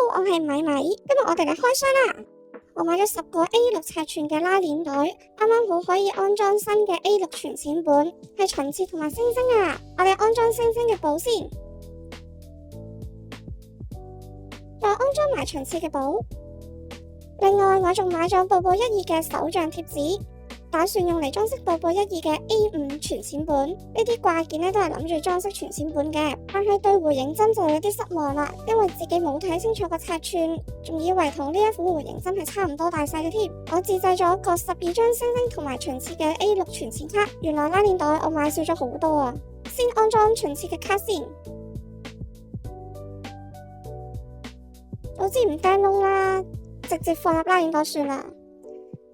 好，我係米米，今日我哋嚟開箱啦。我買咗10個 A6 尺寸嘅拉鏈袋，啱啱好可以安裝新嘅 A6 全線本，係秦徹同埋星星啊。我哋安裝星星嘅簿先，再安裝埋秦徹嘅簿。另外我仲買咗步步1.2嘅手賬貼紙，打算用嚟裝飾步步1.2嘅 A5 全線本。呢啲掛件都係諗住裝飾全線本嘅，但係對回形針就有啲失望啦，因為自己冇睇清楚個尺寸，仲以為同呢一款回形針係差唔多大細嘅添。我自製咗各12張星星同埋秦徹嘅 A6 全線卡，原來拉鏈袋我買少咗好多啊！先安裝秦徹嘅卡先，早知唔釘窿啦，直接放入拉鏈袋算啦。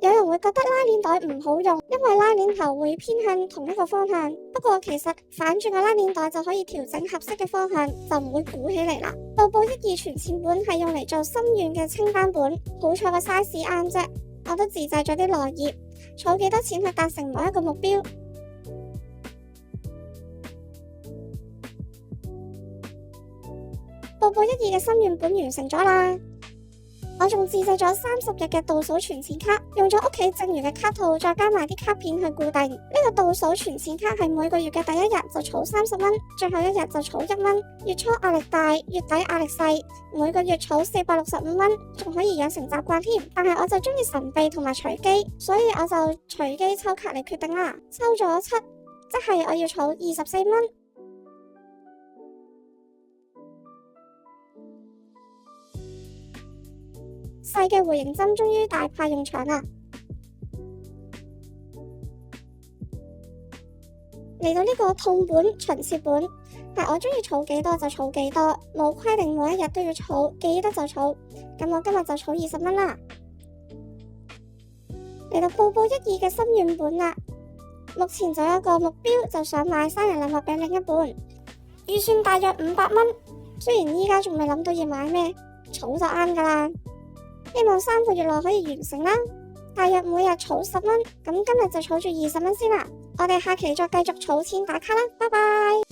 有人會覺得拉鏈袋唔好用，因為拉鏈頭會偏向同一個方向。不過其實反轉個拉鏈袋就可以調整合適嘅方向，就唔會鼓起嚟啦。步步1.2全線本係用嚟做心願嘅清單本，好彩個 size 啱啫。我都自製咗啲落葉，儲幾多錢去達成某一個目標。步步1.2嘅心願本完成咗啦。我仲自製咗30日嘅倒數全線卡，用咗屋企剩餘嘅卡套，再加埋啲卡片去固定。呢個倒數全線卡係每個月嘅第一日就儲30蚊，最後一日就儲1蚊。月初壓力大，月底壓力細，每個月儲465蚊，仲可以養成習慣添。但係我就中意神秘同埋隨機，所以我就隨機抽卡嚟決定啦。抽咗7，即係我要儲24蚊。細嘅回形針終於大派用場啦！嚟到呢個痛本秦徹本，係我中意儲幾多就儲幾多，冇規定每一日都要儲，記得就儲。咁我今日就儲20蚊啦。嚟到步步1.2嘅心願本啦，目前就有一個目標，就想買生日禮物俾另一半，預算大約500蚊。雖然依家仲未諗到要買咩，儲就啱噶啦。希望3個月內可以完成啦，大約每日儲10蚊，咁今日就儲住20蚊先啦。我哋下期再繼續儲錢打卡啦，拜拜。